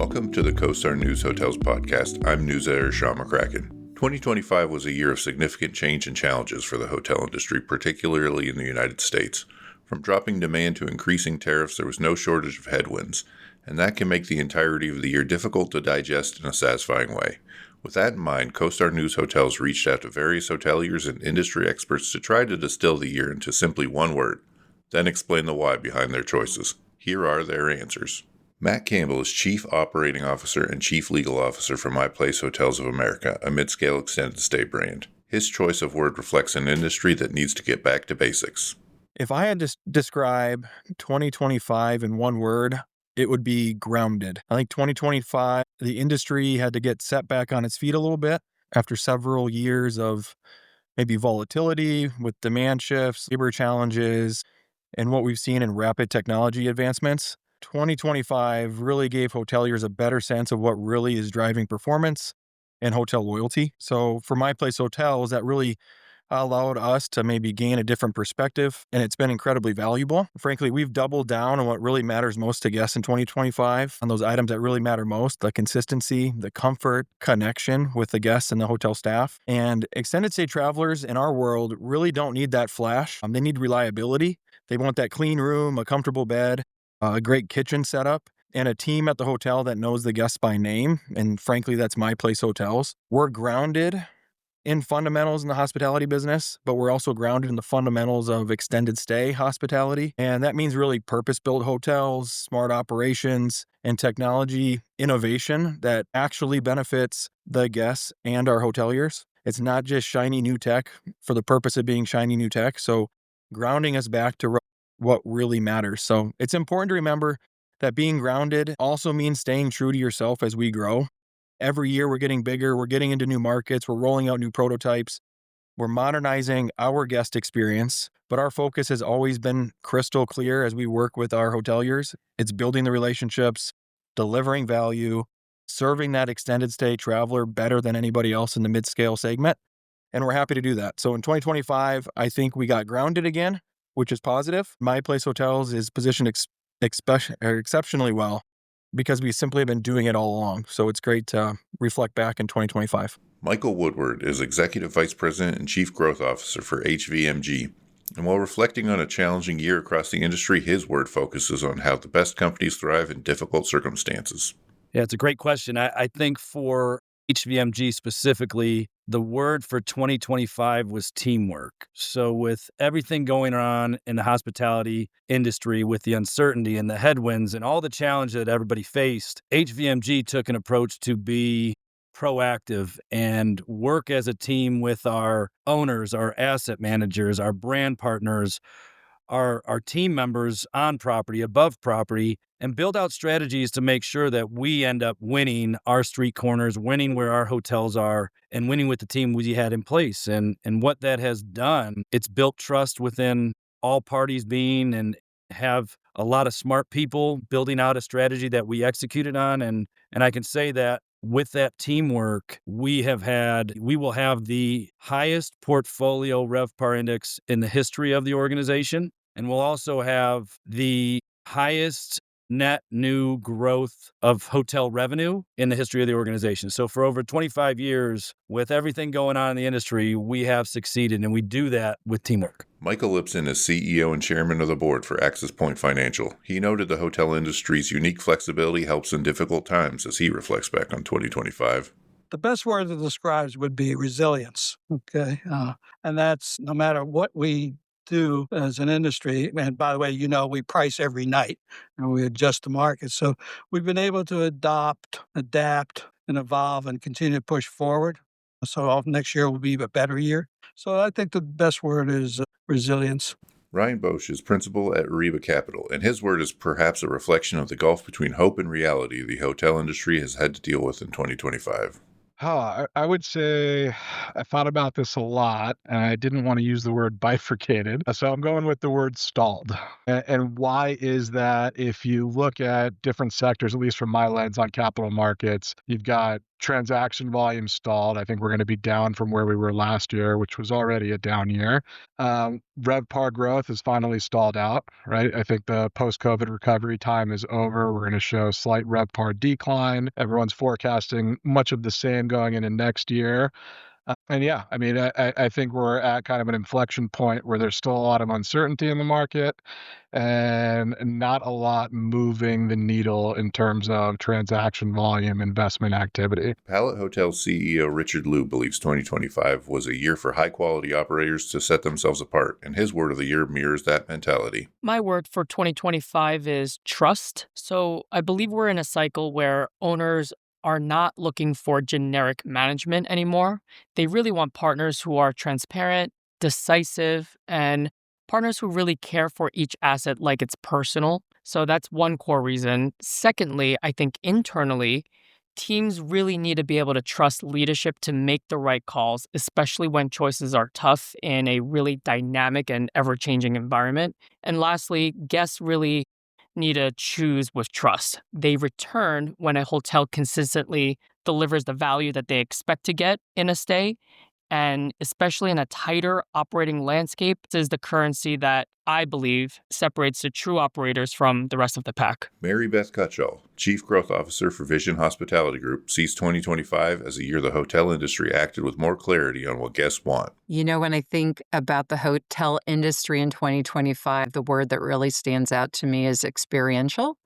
Welcome to the CoStar News Hotels podcast. I'm news editor Sean McCracken. 2025 was a year of significant change and challenges for the hotel industry, particularly in the United States. From dropping demand to increasing tariffs, there was no shortage of headwinds, and that can make the entirety of the year difficult to digest in a satisfying way. With that in mind, CoStar News Hotels reached out to various hoteliers and industry experts to try to distill the year into simply one word, then explain the why behind their choices. Here are their answers. Matt Campbell is Chief Operating Officer and Chief Legal Officer for My Place Hotels of America, a mid-scale extended stay brand. His choice of word reflects an industry that needs to get back to basics. If I had to describe 2025 in one word, it would be grounded. I think 2025, the industry had to get set back on its feet a little bit after several years of maybe volatility with demand shifts, labor challenges, and what we've seen in rapid technology advancements. 2025 really gave hoteliers a better sense of what really is driving performance and hotel loyalty. So for My Place Hotels, that really allowed us to maybe gain a different perspective, and it's been incredibly valuable. Frankly, we've doubled down on what really matters most to guests in 2025, on those items that really matter most: the consistency, the comfort, connection with the guests and the hotel staff. And extended stay travelers in our world really don't need that flash. They need reliability. They want that clean room, a comfortable bed, a great kitchen setup, and a team at the hotel that knows the guests by name. And frankly, that's My Place Hotels. We're grounded in fundamentals in the hospitality business, but we're also grounded in the fundamentals of extended stay hospitality. And that means really purpose-built hotels, smart operations, and technology innovation that actually benefits the guests and our hoteliers. It's not just shiny new tech for the purpose of being shiny new tech. So grounding us back to what really matters. So it's important to remember that being grounded also means staying true to yourself as we grow. Every year we're getting bigger, we're getting into new markets, we're rolling out new prototypes, we're modernizing our guest experience, but our focus has always been crystal clear as we work with our hoteliers. It's building the relationships, delivering value, serving that extended stay traveler better than anybody else in the mid-scale segment, and we're happy to do that. So in 2025, I think we got grounded again, which is positive. My Place Hotels is positioned exceptionally well, because we simply have been doing it all along. So it's great to reflect back in 2025. Michael Woodward is Executive Vice President and Chief Growth Officer for HVMG. And while reflecting on a challenging year across the industry, his word focuses on how the best companies thrive in difficult circumstances. Yeah, it's a great question. I think for HVMG specifically, the word for 2025 was teamwork. So with everything going on in the hospitality industry, with the uncertainty and the headwinds and all the challenge that everybody faced, HVMG took an approach to be proactive and work as a team with our owners, our asset managers, our brand partners, our team members on property, above property, and build out strategies to make sure that we end up winning our street corners, winning where our hotels are, and winning with the team we had in place. And what that has done, it's built trust within all parties being and have a lot of smart people building out a strategy that we executed on. And I can say that with that teamwork, we will have the highest portfolio RevPAR index in the history of the organization. And we'll also have the highest net new growth of hotel revenue in the history of the organization. So for over 25 years, with everything going on in the industry, we have succeeded, and we do that with teamwork. Michael Lipson is CEO and Chairman of the Board for Access Point Financial. He noted the hotel industry's unique flexibility helps in difficult times as he reflects back on 2025. The best word that describes would be resilience. Okay. And that's no matter what we do as an industry. And by the way, we price every night and we adjust the market. So we've been able to adapt, and evolve and continue to push forward. So next year will be a better year. So I think the best word is resilience. Ryan Bosch is principal at Reba Capital, and his word is perhaps a reflection of the gulf between hope and reality the hotel industry has had to deal with in 2025. I would say I thought about this a lot, and I didn't want to use the word bifurcated. So I'm going with the word stalled. And why is that? If you look at different sectors, at least from my lens on capital markets, you've got transaction volume stalled. I think we're going to be down from where we were last year, which was already a down year. RevPAR growth is finally stalled out, right? I think the post-COVID recovery time is over. We're going to show slight RevPAR decline. Everyone's forecasting much of the same going into next year. And yeah, I mean, I think we're at kind of an inflection point where there's still a lot of uncertainty in the market and not a lot moving the needle in terms of transaction volume, investment activity. Pallet Hotel CEO Richard Liu believes 2025 was a year for high-quality operators to set themselves apart, and his word of the year mirrors that mentality. My word for 2025 is trust. So I believe we're in a cycle where owners are not looking for generic management anymore. They really want partners who are transparent, decisive, and partners who really care for each asset like it's personal. So that's one core reason. Secondly, I think internally, teams really need to be able to trust leadership to make the right calls, especially when choices are tough in a really dynamic and ever changing environment. And lastly, guests really need to choose with trust. They return when a hotel consistently delivers the value that they expect to get in a stay. And especially in a tighter operating landscape, this is the currency that I believe separates the true operators from the rest of the pack. Mary Beth Cutshall, Chief Growth Officer for Vision Hospitality Group, sees 2025 as a year the hotel industry acted with more clarity on what guests want. You know, when I think about the hotel industry in 2025, the word that really stands out to me is experiential.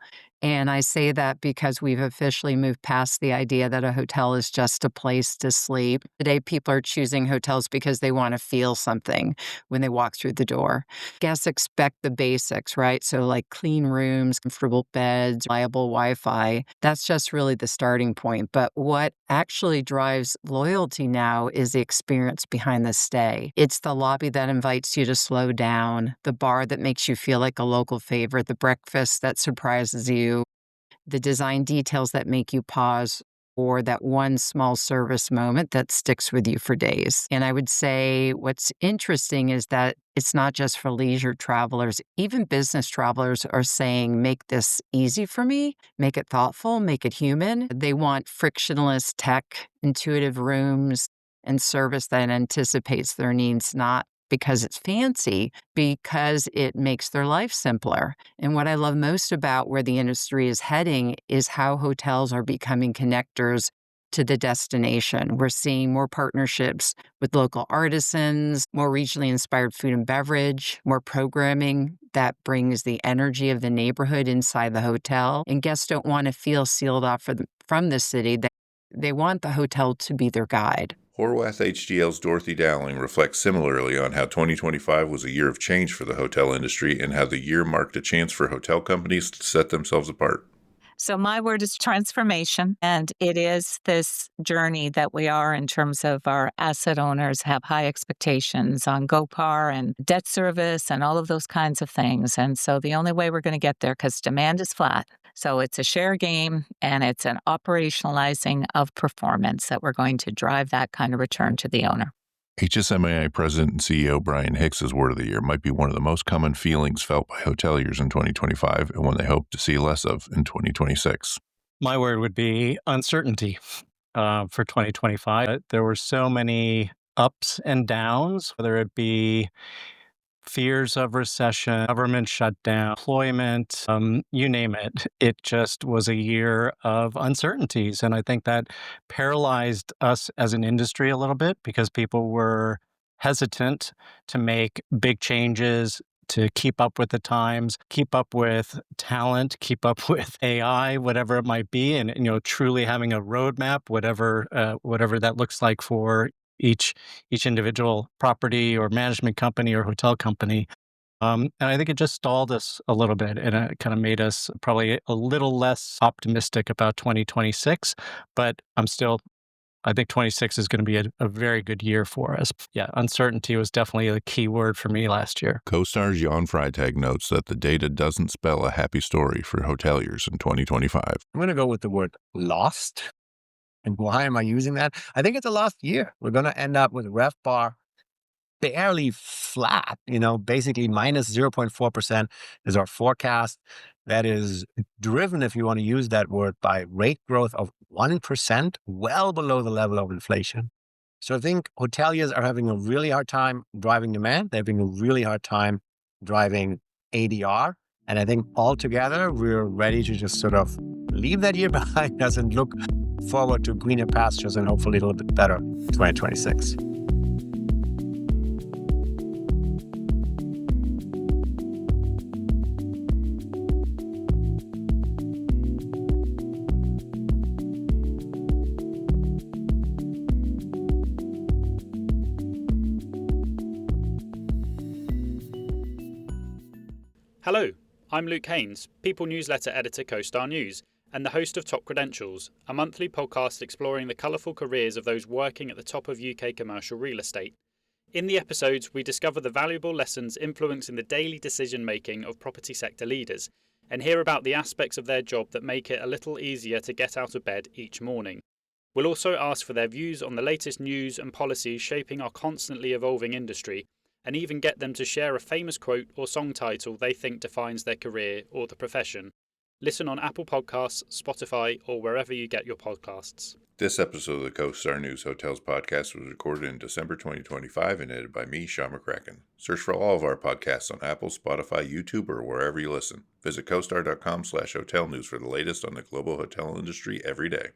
And I say that because we've officially moved past the idea that a hotel is just a place to sleep. Today, people are choosing hotels because they want to feel something when they walk through the door. Guests expect the basics, right? So like clean rooms, comfortable beds, reliable Wi-Fi. That's just really the starting point. But what actually drives loyalty now is the experience behind the stay. It's the lobby that invites you to slow down, the bar that makes you feel like a local favorite, the breakfast that surprises you, the design details that make you pause, or that one small service moment that sticks with you for days. And I would say what's interesting is that it's not just for leisure travelers. Even business travelers are saying, make this easy for me, make it thoughtful, make it human. They want frictionless tech, intuitive rooms, and service that anticipates their needs, not because it's fancy, because it makes their life simpler. And what I love most about where the industry is heading is how hotels are becoming connectors to the destination. We're seeing more partnerships with local artisans, more regionally inspired food and beverage, more programming that brings the energy of the neighborhood inside the hotel. And guests don't want to feel sealed off from the city. They want the hotel to be their guide. Horwath HGL's Dorothy Dowling reflects similarly on how 2025 was a year of change for the hotel industry and how the year marked a chance for hotel companies to set themselves apart. So my word is transformation, and it is this journey that we are in terms of our asset owners have high expectations on GoPar and debt service and all of those kinds of things. And so the only way we're going to get there, because demand is flat, so it's a share game and it's an operationalizing of performance that we're going to drive that kind of return to the owner. HSMAI President and CEO Brian Hicks's word of the year might be one of the most common feelings felt by hoteliers in 2025 and one they hope to see less of in 2026. My word would be uncertainty for 2025. There were so many ups and downs, whether it be fears of recession, government shutdown, employment, you name it. It just was a year of uncertainties. And I think that paralyzed us as an industry a little bit because people were hesitant to make big changes, to keep up with the times, keep up with talent, keep up with AI, whatever it might be, and truly having a roadmap, whatever that looks like for each individual property or management company or hotel company. And I think it just stalled us a little bit, and it kind of made us probably a little less optimistic about 2026. But I think 26 is going to be a very good year for us. Yeah, uncertainty was definitely a key word for me last year. Co-stars Jan Freitag notes that the data doesn't spell a happy story for hoteliers in 2025. I'm going to go with the word lost. And why am I using that? I think it's a lost year. We're going to end up with RevPAR barely flat, basically minus 0.4% is our forecast. That is driven, if you want to use that word, by rate growth of 1%, well below the level of inflation. So I think hoteliers are having a really hard time driving demand. They're having a really hard time driving ADR. And I think altogether, we're ready to just sort of leave that year behind us and look forward to greener pastures and hopefully a little bit better 2026. Hello, I'm Luke Haynes, People Newsletter Editor CoStar News, and the host of Top Credentials, a monthly podcast exploring the colourful careers of those working at the top of UK commercial real estate. In the episodes, we discover the valuable lessons influencing the daily decision-making of property sector leaders, and hear about the aspects of their job that make it a little easier to get out of bed each morning. We'll also ask for their views on the latest news and policies shaping our constantly evolving industry, and even get them to share a famous quote or song title they think defines their career or the profession. Listen on Apple Podcasts, Spotify, or wherever you get your podcasts. This episode of the CoStar News Hotels podcast was recorded in December 2025 and edited by me, Sean McCracken. Search for all of our podcasts on Apple, Spotify, YouTube, or wherever you listen. Visit costar.com/hotel news for the latest on the global hotel industry every day.